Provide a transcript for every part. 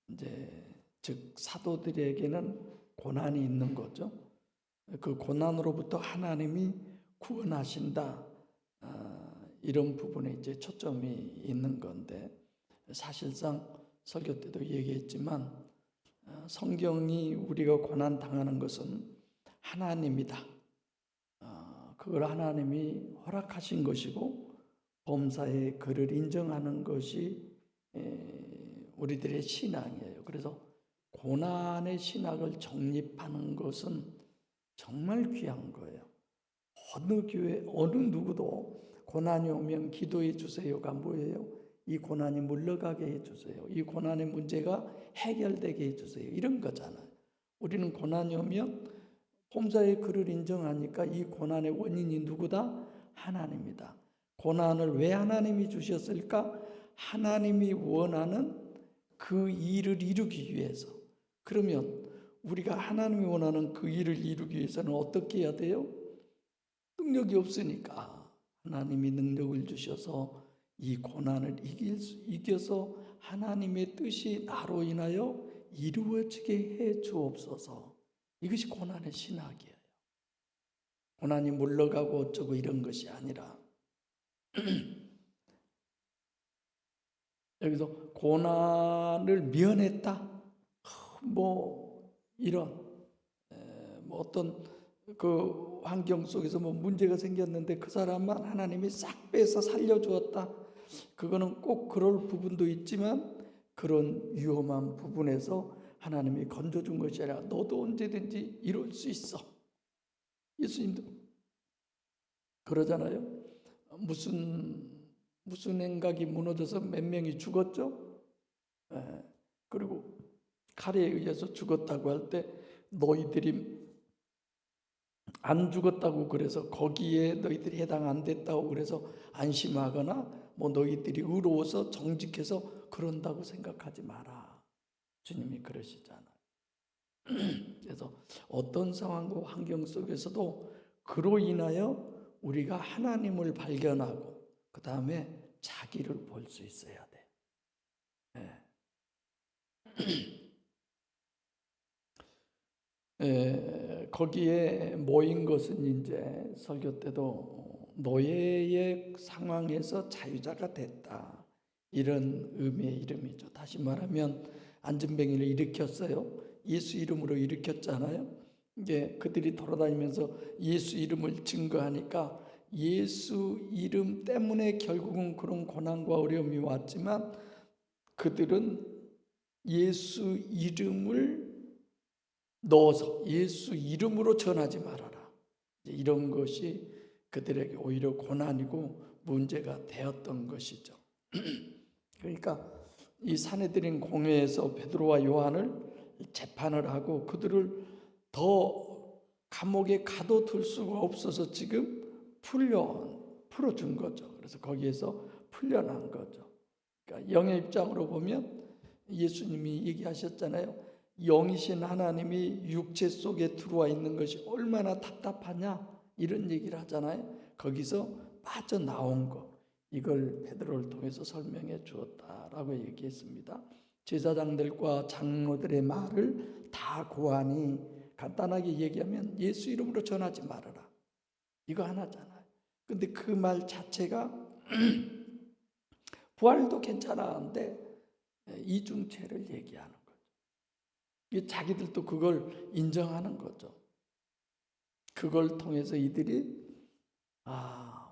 이제 즉 사도들에게는 고난이 있는 거죠. 그 고난으로부터 하나님이 구원하신다. 이런 부분에 이제 초점이 있는 건데, 사실상 설교 때도 얘기했지만 성경이 우리가 고난 당하는 것은 하나님이다. 그걸 하나님이 허락하신 것이고 범사에 그를 인정하는 것이 우리들의 신앙이에요. 그래서 고난의 신학을 정립하는 것은 정말 귀한 거예요. 어느 교회, 어느 누구도 고난이 오면 기도해 주세요가 뭐예요? 이 고난이 물러가게 해주세요. 이 고난의 문제가 해결되게 해주세요. 이런 거잖아요. 우리는 고난이 오면 범사의 그를 인정하니까 이 고난의 원인이 누구다? 하나님이다. 고난을 왜 하나님이 주셨을까? 하나님이 원하는 그 일을 이루기 위해서. 그러면 우리가 하나님이 원하는 그 일을 이루기 위해서는 어떻게 해야 돼요? 능력이 없으니까 하나님이 능력을 주셔서 이 고난을 이겨서 하나님의 뜻이 나로 인하여 이루어지게 해 주옵소서. 이것이 고난의 신학이에요. 고난이 물러가고 어쩌고 이런 것이 아니라 여기서 고난을 면했다. 이런 어떤 그 환경 속에서 문제가 생겼는데 그 사람만 하나님이 싹 빼서 살려주었다. 그거는 꼭 그럴 부분도 있지만 그런 위험한 부분에서 하나님이 건져준 것이 아니라 너도 언제든지 이룰 수 있어. 예수님도 그러잖아요. 무슨 행각이 무너져서 몇 명이 죽었죠? 그리고 칼에 의해서 죽었다고 할 때 너희들이 안 죽었다고 그래서 거기에 너희들이 해당 안 됐다고 그래서 안심하거나 너희들이 의로워서 정직해서 그런다고 생각하지 마라. 주님이 그러시잖아요. 그래서 어떤 상황과 환경 속에서도 그로 인하여 우리가 하나님을 발견하고 그 다음에 자기를 볼 수 있어야 돼. 거기에 모인 것은 이제 설교 때도 노예의 상황에서 자유자가 됐다. 이런 의미의 이름이죠. 다시 말하면 안전뱅이를 일으켰어요. 예수 이름으로 일으켰잖아요. 이제 그들이 돌아다니면서 예수 이름을 증거하니까 예수 이름 때문에 결국은 그런 고난과 어려움이 왔지만 그들은 예수 이름을 넣어서 예수 이름으로 전하지 말아라. 이런 것이 그들에게 오히려 고난이고 문제가 되었던 것이죠. 그러니까 이 사내들인 공회에서 베드로와 요한을 재판을 하고 그들을 더 감옥에 가둬둘 수가 없어서 지금 풀어준 거죠. 그래서 거기에서 풀려난 거죠. 그러니까 영의 입장으로 보면 예수님이 얘기하셨잖아요. 영이신 하나님이 육체 속에 들어와 있는 것이 얼마나 답답하냐 이런 얘기를 하잖아요. 거기서 빠져나온 것, 이걸 베드로를 통해서 설명해 주었다라고 얘기했습니다. 제사장들과 장로들의 말을 다 고하니 간단하게 얘기하면 예수 이름으로 전하지 말아라. 이거 하나잖아요. 근데 그 말 자체가 부활도 괜찮았는데 이중체를 얘기하는 거죠. 자기들도 그걸 인정하는 거죠. 그걸 통해서 이들이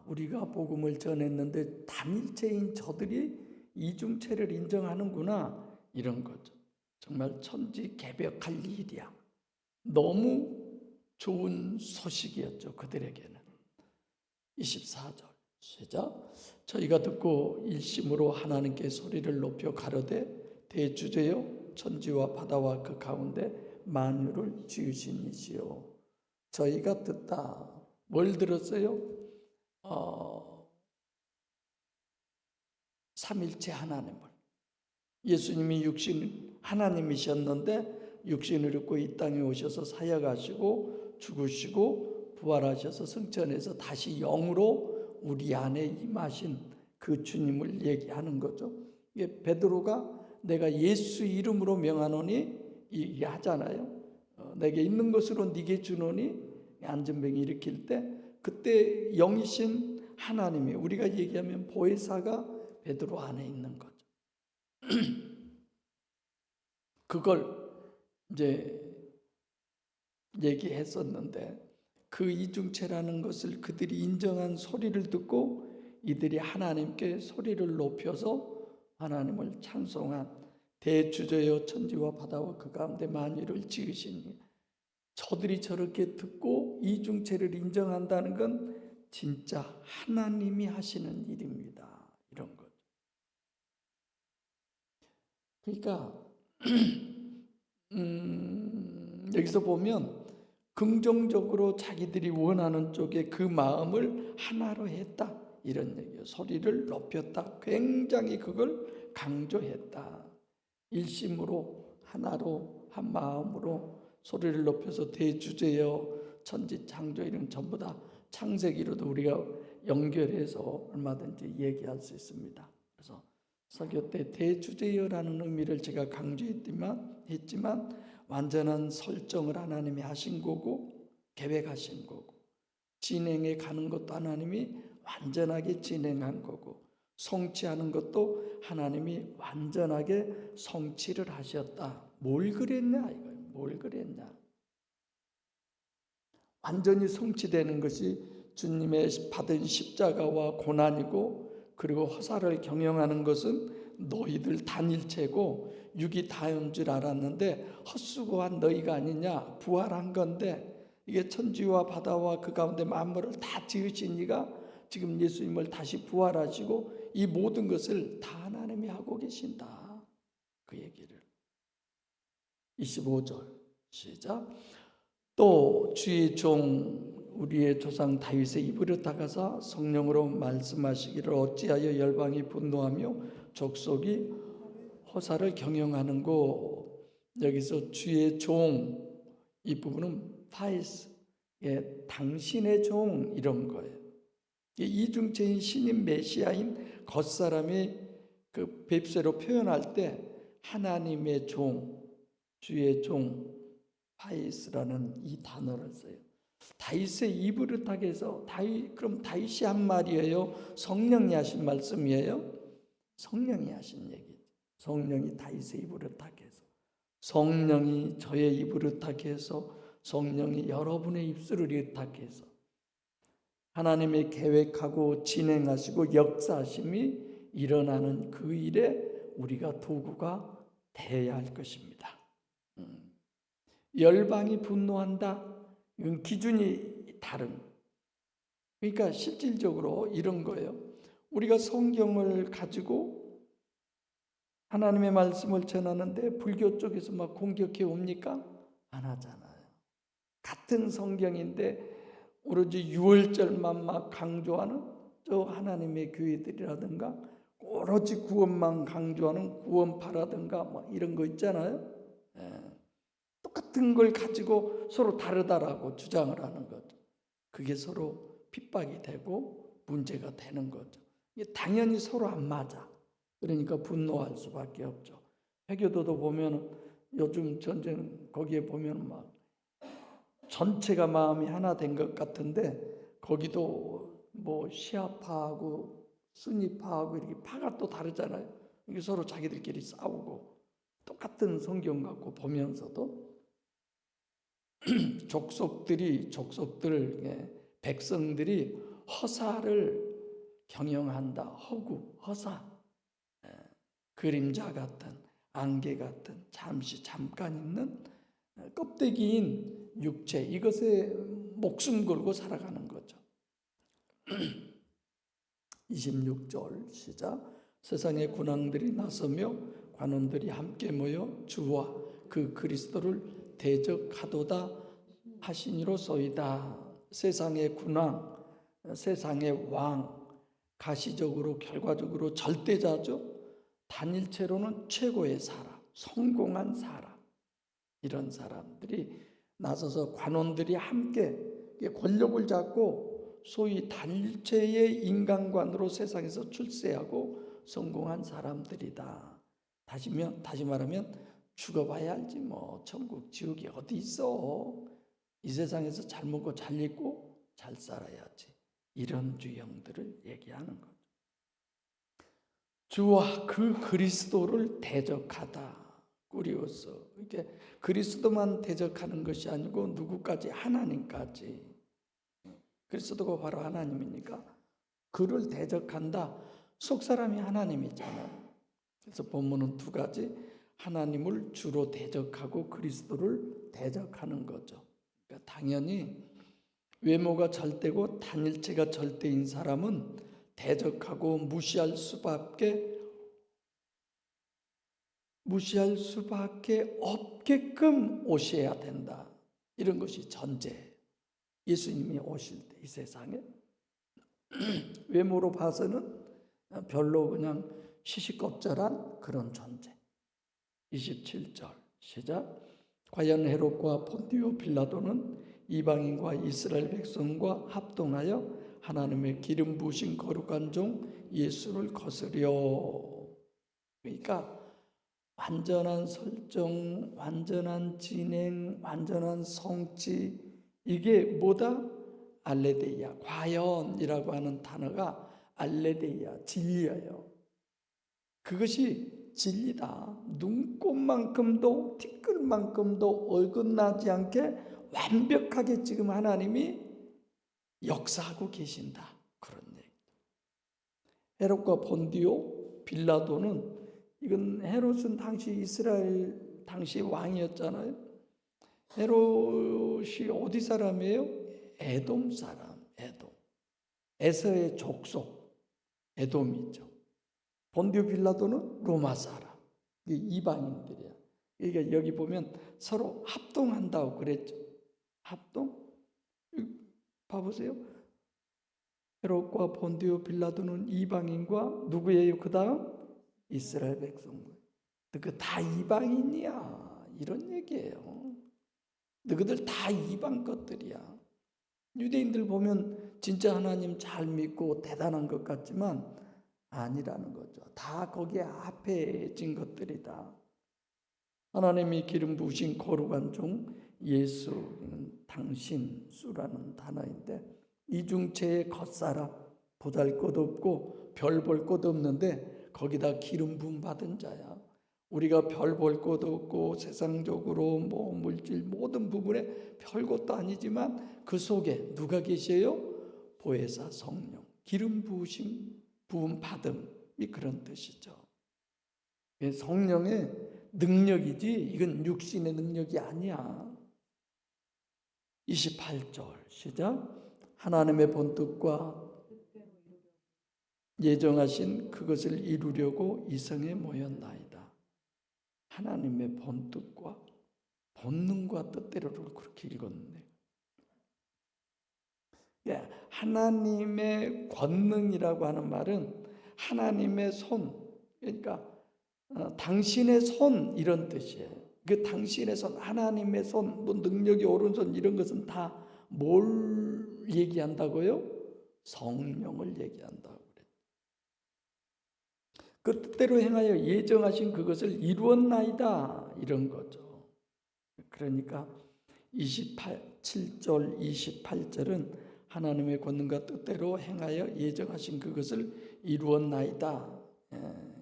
우리가 복음을 전했는데 단일체인 저들이 이중체를 인정하는구나 이런 거죠. 정말 천지개벽할 일이야. 너무 좋은 소식이었죠. 그들에게는. 24절 시작. 저희가 듣고 일심으로 하나님께 소리를 높여 가로되 대주제여 천지와 바다와 그 가운데 만유를 지으신 이시여. 저희가 듣다. 뭘 들었어요? 삼일체 하나님을. 예수님이 육신 하나님이셨는데 육신을 입고 이 땅에 오셔서 사역하시고 죽으시고 부활하셔서 승천해서 다시 영으로 우리 안에 임하신 그 주님을 얘기하는 거죠. 베드로가 내가 예수 이름으로 명하노니 이게 하잖아요. 내게 있는 것으로 네게 주노니 안전병이 일으킬 때 그때 영이신 하나님이 우리가 얘기하면 보혜사가 베드로 안에 있는 거죠. 그걸 이제 얘기했었는데 그 이중체라는 것을 그들이 인정한 소리를 듣고 이들이 하나님께 소리를 높여서 하나님을 찬송한 대주저여 천지와 바다와 그 가운데 만유를 지으시니 저들이 저렇게 듣고 이중체를 인정한다는 건 진짜 하나님이 하시는 일입니다. 이런 거죠. 그러니까 여기서 보면 긍정적으로 자기들이 원하는 쪽에 그 마음을 하나로 했다. 이런 얘기예요. 소리를 높였다. 굉장히 그걸 강조했다. 일심으로 하나로 한 마음으로 소리를 높여서 대주제여 천지 창조 이런 전부 다 창세기로도 우리가 연결해서 얼마든지 얘기할 수 있습니다. 그래서 설교 때 대주제여라는 의미를 제가 강조했지만 완전한 설정을 하나님이 하신 거고 계획하신 거고 진행해 가는 것도 하나님이 완전하게 진행한 거고 성취하는 것도 하나님이 완전하게 성취를 하셨다. 뭘 그랬냐 이거예요. 뭘 그랬냐. 완전히 성취되는 것이 주님의 받은 십자가와 고난이고 그리고 허사를 경영하는 것은 너희들 단일체고 육이 다인 줄 알았는데 헛수고한 너희가 아니냐. 부활한 건데 이게 천지와 바다와 그 가운데 만물을 다 지으신 이가 지금 예수님을 다시 부활하시고 이 모든 것을 다 하나님이 하고 계신다. 그 얘기를 25절 시작. 또 주의 종 우리의 조상 다윗의 입으로 다가서 성령으로 말씀하시기를 어찌하여 열방이 분노하며 족속이 허사를 경영하는고. 여기서 주의 종 이 부분은 파이스 당신의 종 이런 거예요. 이중체인 신인 메시아인 겉사람이 그 뱁새로 표현할 때 하나님의 종 주의 종 파이스라는 이 단어를 써요. 다윗의 입을 타게 해서 그럼 다윗이 한 말이에요? 성령이 하신 말씀이에요? 성령이 하신 얘기죠. 성령이 다윗의 입을 타게 해서 성령이 저의 입을 타게 해서 성령이 여러분의 입술을 이렇게 해서 하나님의 계획하고 진행하시고 역사하심이 일어나는 그 일에 우리가 도구가 되어야 할 것입니다. 열방이 분노한다. 이건 기준이 다른. 그러니까 실질적으로 이런 거예요. 우리가 성경을 가지고 하나님의 말씀을 전하는데 불교 쪽에서 막 공격해 옵니까? 안 하잖아요. 같은 성경인데 오로지 유월절만 막 강조하는 저 하나님의 교회들이라든가 오로지 구원만 강조하는 구원파라든가 뭐 이런 거 있잖아요. 똑같은 걸 가지고 서로 다르다라고 주장을 하는 거죠. 그게 서로 핍박이 되고 문제가 되는 거죠. 당연히 서로 안 맞아. 그러니까 분노할 수밖에 없죠. 회교도도 보면 요즘 전쟁 거기에 보면 막 전체가 마음이 하나 된 것 같은데 거기도 뭐 시아파하고 순위파하고 이렇게 파가 또 다르잖아요. 이게 서로 자기들끼리 싸우고 똑같은 성경 갖고 보면서도 백성들이 허사를 경영한다. 허구, 허사, 그림자 같은 안개 같은 잠깐 있는 껍데기인 육체 이것에 목숨 걸고 살아가는 거죠. 26절 시작. 세상의 군왕들이 나서며 관원들이 함께 모여 주와 그 그리스도를 대적하도다 하시니로소이다. 세상의 군왕, 세상의 왕, 가시적으로 결과적으로 절대자죠. 단일체로는 최고의 사람, 성공한 사람, 이런 사람들이 나서서 관원들이 함께 권력을 잡고 소위 단일체의 인간관으로 세상에서 출세하고 성공한 사람들이다. 다시 말하면 죽어봐야 알지 뭐 천국 지옥이 어디 있어. 이 세상에서 잘 먹고 잘 입고 잘 살아야지. 이런 유형들을 얘기하는 거죠. 주와 그 그리스도를 대적하다. 꾸리오스. 이게 그리스도만 대적하는 것이 아니고 누구까지? 하나님까지. 그리스도가 바로 하나님이니까 그를 대적한다. 속사람이 하나님이잖아요. 그래서 본문은 두 가지, 하나님을 주로 대적하고 그리스도를 대적하는 거죠. 그러니까 당연히 외모가 절대고 단일체가 절대인 사람은 대적하고 무시할 수밖에 없게끔 오셔야 된다. 이런 것이 전제. 예수님이 오실 때 이 세상에 외모로 봐서는 별로 그냥 시시껍절한 그런 존재. 27절 시작. 과연 헤롯과 본디오 빌라도는 이방인과 이스라엘 백성과 합동하여 하나님의 기름 부으신 거룩한 종 예수를 거스려. 그러니까 완전한 설정, 완전한 진행, 완전한 성취, 이게 뭐다? 알레데이아, 과연이라고 하는 단어가 알레데이아, 진리예요. 그것이 진리다. 눈곱만큼도 티끌만큼도 어긋나지 않게 완벽하게 지금 하나님이 역사하고 계신다. 그런 얘기. 헤롯과 본디오 빌라도는, 이건 헤롯은 당시 이스라엘 당시 왕이었잖아요. 헤롯이 어디 사람이에요? 에돔 사람. 에돔. 에서의 족속 에돔이죠. 본디오 빌라도는 로마 사람. 이방인들이야. 그러니까 여기 보면 서로 합동한다고 그랬죠. 합동? 봐보세요. 헤롯과 본디오 빌라도는 이방인과 누구예요? 그 다음 이스라엘 백성. 그 다 이방인이야. 이런 얘기예요. 너희들 다 이방 것들이야. 유대인들 보면 진짜 하나님 잘 믿고 대단한 것 같지만 아니라는 거죠. 다 거기에 합해진 것들이다. 하나님이 기름 부으신 거룩한 종 예수는 당신 수라는 단어인데, 이중체의 겉사람, 보잘것없고 별 볼 것 없는데 거기다 기름 부음 받은 자야. 우리가 별 볼 것도 없고 세상적으로 뭐 물질 모든 부분에 별것도 아니지만 그 속에 누가 계세요? 보혜사 성령, 기름 부으심, 부음 받음이 그런 뜻이죠. 성령의 능력이지 이건 육신의 능력이 아니야. 28절 시작. 하나님의 본뜻과 예정하신 그것을 이루려고 이성에 모였나이다. 하나님의 본뜻과 본능과 뜻대로를 그렇게 읽었는데, 하나님의 권능이라고 하는 말은 하나님의 손, 그러니까 당신의 손 이런 뜻이에요. 그 당신의 손, 하나님의 손, 뭐 능력이 오른손 이런 것은 다 뭘 얘기한다고요? 성령을 얘기한다고 그래요. 그 뜻대로 행하여 예정하신 그것을 이루었나이다 이런 거죠. 그러니까 7절 28절은 하나님의 권능과 뜻대로 행하여 예정하신 그것을 이루었나이다.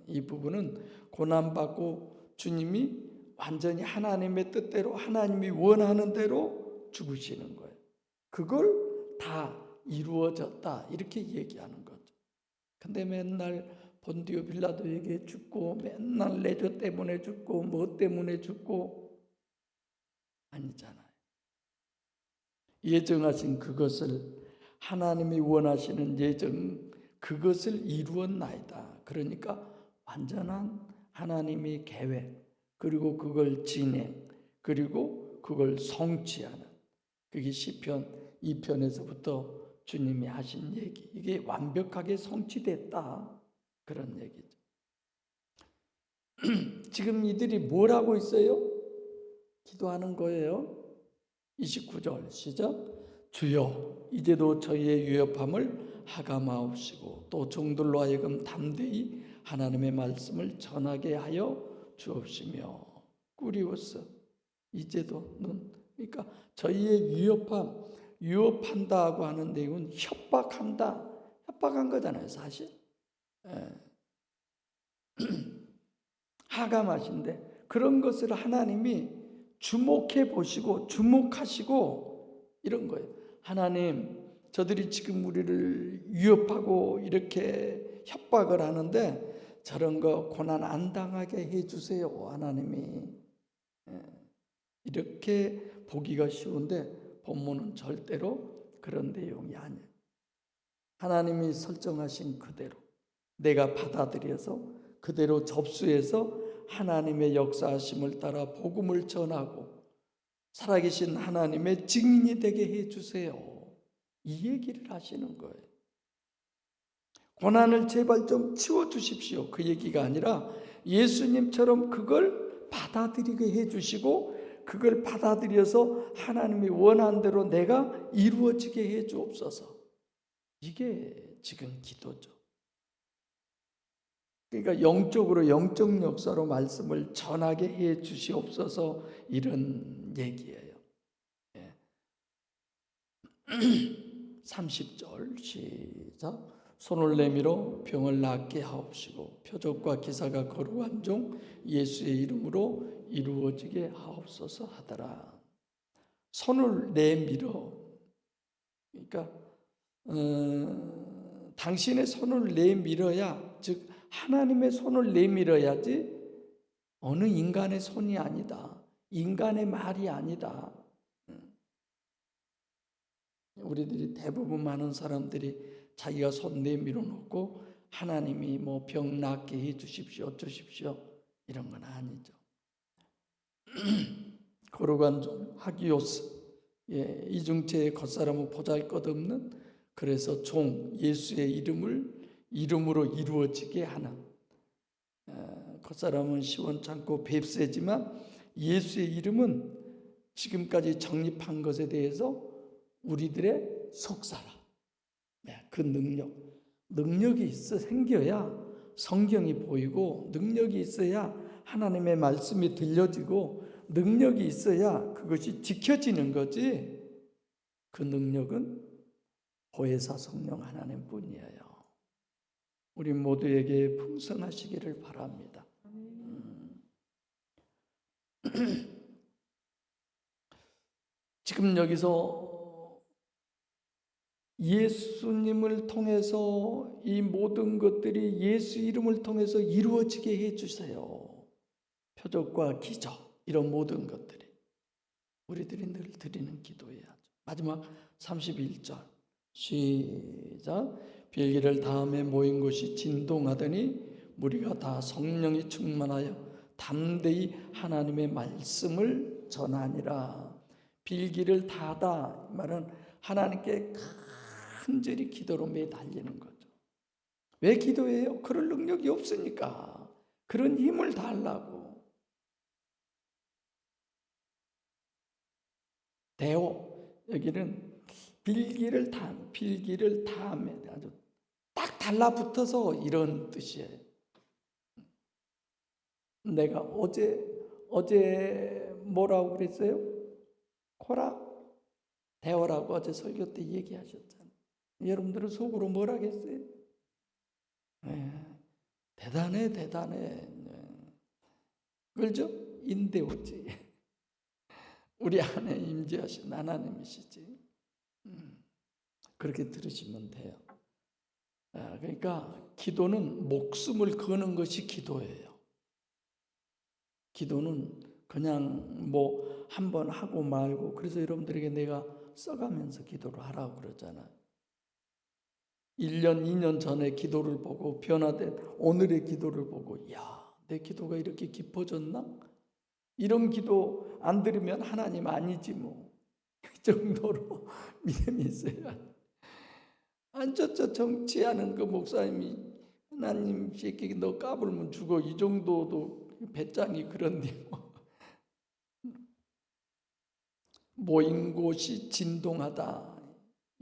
이 부분은 고난받고 주님이 완전히 하나님의 뜻대로 하나님이 원하는 대로 죽으시는 거예요. 그걸 다 이루어졌다 이렇게 얘기하는 거죠. 근데 맨날 본디오 빌라도에게 죽고 맨날 내조 때문에 죽고 뭐 때문에 죽고 아니잖아요. 예정하신 그것을, 하나님이 원하시는 예정 그것을 이루었나이다. 그러니까 완전한 하나님의 계획, 그리고 그걸 진행, 그리고 그걸 성취하는, 그게 시편 2편에서부터 주님이 하신 얘기, 이게 완벽하게 성취됐다 그런 얘기죠. 지금 이들이 뭘 하고 있어요? 기도하는 거예요. 29절 시작. 주여 이제도 저희의 유협함을 하감하옵시고 또 종들로 하여금 담대히 하나님의 말씀을 전하게 하여 주옵시며 꾸리오스 이제도 그러니까 저희의 유업한다고 하는 내용은 협박한 거잖아요, 사실. 하감하신데 그런 것을 하나님이 주목하시고 이런 거예요. 하나님, 저들이 지금 우리를 위협하고 이렇게 협박을 하는데 저런 거 고난 안 당하게 해주세요, 하나님이. 이렇게 보기가 쉬운데 본문은 절대로 그런 내용이 아니에요. 하나님이 설정하신 그대로 내가 받아들여서 그대로 접수해서 하나님의 역사하심을 따라 복음을 전하고 살아계신 하나님의 증인이 되게 해주세요. 이 얘기를 하시는 거예요. 고난을 제발 좀 치워주십시오. 그 얘기가 아니라 예수님처럼 그걸 받아들이게 해주시고 그걸 받아들여서 하나님이 원하는 대로 내가 이루어지게 해주옵소서. 이게 지금 기도죠. 그러니까 영적으로 영적 역사로 말씀을 전하게 해 주시옵소서 이런 얘기예요. 30절 시작. 손을 내밀어 병을 낫게 하옵시고 표적과 기사가 거룩한 종 예수의 이름으로 이루어지게 하옵소서 하더라. 손을 내밀어 그러니까 당신의 손을 내밀어야 즉 하나님의 손을 내밀어야지 어느 인간의 손이 아니다. 인간의 말이 아니다. 우리들이 대부분 많은 사람들이 자기가 손 내밀어 놓고 하나님이 뭐 병 낫게 해 주십시오, 어쩌십시오 이런 건 아니죠. 거룩한 종 하기오스 이중체의 겉사람은 보잘것없는 그래서 종 예수의 이름으로 이루어지게 하는 겉사람은 시원찮고 뱁새지만 예수의 이름은 지금까지 정립한 것에 대해서 우리들의 속사람 그 능력이 생겨야 성경이 보이고 능력이 있어야 하나님의 말씀이 들려지고 능력이 있어야 그것이 지켜지는 거지. 그 능력은 보혜사 성령 하나님뿐이에요. 우리 모두에게 풍성하시기를 바랍니다. 지금 여기서 예수님을 통해서 이 모든 것들이 예수 이름을 통해서 이루어지게 해주세요. 표적과 기적 이런 모든 것들이 우리들이 늘 드리는 기도해야죠. 마지막 31절 시작. 빌기를 다음에 모인 곳이 진동하더니 무리가 다 성령이 충만하여 담대히 하나님의 말씀을 전하니라. 빌기를 다하다 말은 하나님께 간절히 기도로 매달리는 거죠. 왜 기도해요? 그럴 능력이 없으니까. 그런 힘을 달라고. 대오 여기는 빌기를 다음에 아주 딱 달라붙어서 이런 뜻이에요. 내가 어제 뭐라고 그랬어요? 코라 대오라고 어제 설교 때 얘기하셨잖아요. 여러분들은 속으로 뭐라 했어요? 대단해. 그렇죠? 인대오지. 우리 안에 임재하신 하나님이시지. 그렇게 들으시면 돼요. 그러니까 기도는 목숨을 거는 것이 기도예요. 기도는 그냥 뭐 한번 하고 말고 그래서 여러분들에게 내가 써가면서 기도를 하라고 그러잖아요. 1년, 2년 전에 기도를 보고 변화된 오늘의 기도를 보고 내 기도가 이렇게 깊어졌나? 이런 기도 안 들으면 하나님 아니지 뭐. 그 정도로 믿음이 있어야. 저 정치하는 그 목사님이 하나님 새끼 너 까불면 죽어 이 정도도 배짱이 그런데 뭐. 모인 곳이 진동하다.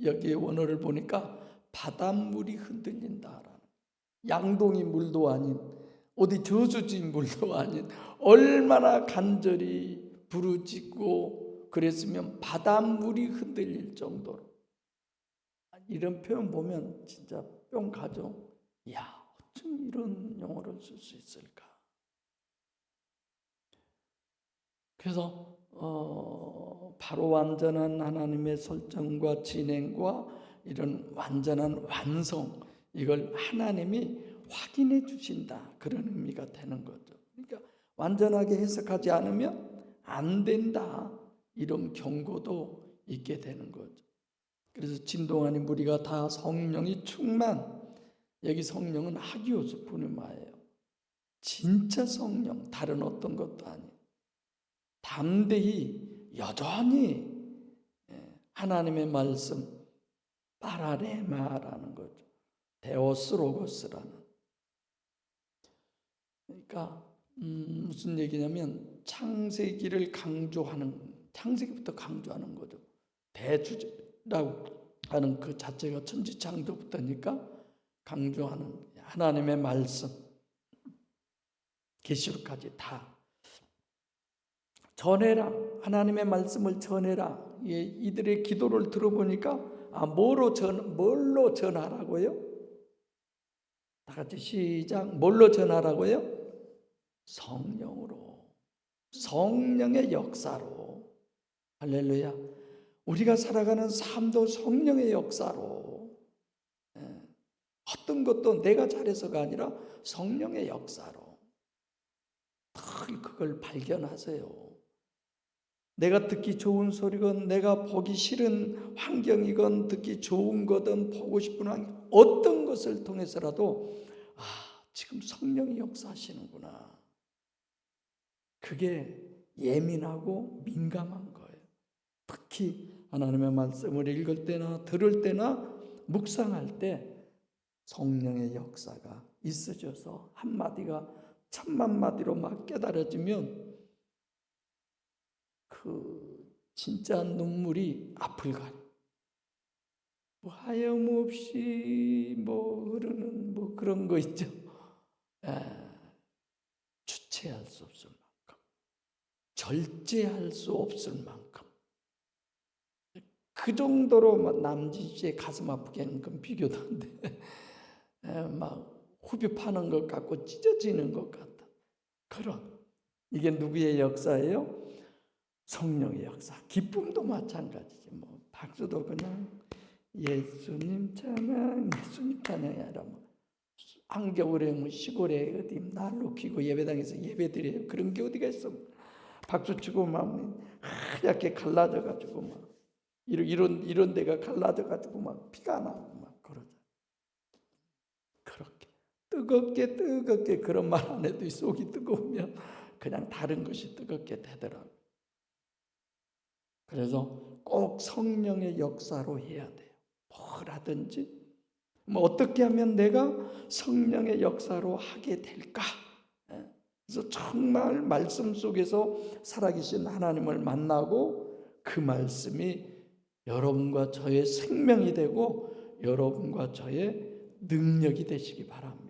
여기에 원어를 보니까 바닷물이 흔들린다. 양동이 물도 아닌 어디 저수지물도 아닌 얼마나 간절히 부르짖고 그랬으면 바닷물이 흔들릴 정도로. 이런 표현 보면 진짜 뿅 가죠. 야, 어쩜 이런 용어를 쓸 수 있을까? 그래서 바로 완전한 하나님의 설정과 진행과 이런 완전한 완성, 이걸 하나님이 확인해 주신다, 그런 의미가 되는 거죠. 그러니까 완전하게 해석하지 않으면 안 된다, 이런 경고도 있게 되는 거죠. 그래서 진동하니 무리가 다 성령이 충만, 여기 성령은 하기오스 푸뉴마예요. 진짜 성령, 다른 어떤 것도 아니에요. 담대히 여전히 하나님의 말씀 파라레마라는 거죠. 데오스로고스라는. 그러니까 무슨 얘기냐면 창세기를 강조하는, 창세기부터 강조하는 거죠. 대주제라고 하는 그 자체가 천지창조부터니까 강조하는 하나님의 말씀, 계시록까지 다 전해라. 하나님의 말씀을 전해라. 이들의 기도를 들어보니까 뭘로 전하라고요? 다 같이 시작. 뭘로 전하라고요? 성령으로. 성령의 역사로. 할렐루야. 우리가 살아가는 삶도 성령의 역사로. 어떤 것도 내가 잘해서가 아니라 성령의 역사로. 그걸 발견하세요. 내가 듣기 좋은 소리건 내가 보기 싫은 환경이건 듣기 좋은 거든 보고 싶은 환경, 어떤 것을 통해서라도 지금 성령이 역사하시는구나. 그게 예민하고 민감한 거예요. 특히 하나님의 말씀을 읽을 때나 들을 때나 묵상할 때 성령의 역사가 있어져서 한마디가 천만 마디로 막 깨달아지면 그 진짜 눈물이 앞을 가요. 하염없이 흐르는 그런 거 있죠. 주체할 수 없을 만큼, 절제할 수 없을 만큼, 그 정도로 남짓이 가슴 아프게 하는 건 비교도 안 돼. 막 후벼 파는 것 같고 찢어지는 것 같다. 그런, 이게 누구의 역사예요? 성령의 역사. 기쁨도 마찬가지지. 박수도 그냥 예수님 찬양, 예수님 찬양이 아니라 한겨울에 시골에 어디 난로 켜고 예배당에서 예배드려요. 그런 게 어디가 있어? 박수 치고 막 하얗게 갈라져 가지고 막 이런 데가 갈라져 가지고 막 피가 나고 막 그러죠. 그렇게 뜨겁게 그런 말 안 해도 속이 뜨거우면 그냥 다른 것이 뜨겁게 되더라고요. 그래서 꼭 성령의 역사로 해야 돼요. 뭘 하든지 어떻게 하면 내가 성령의 역사로 하게 될까? 그래서 정말 말씀 속에서 살아계신 하나님을 만나고 그 말씀이 여러분과 저의 생명이 되고 여러분과 저의 능력이 되시기 바랍니다.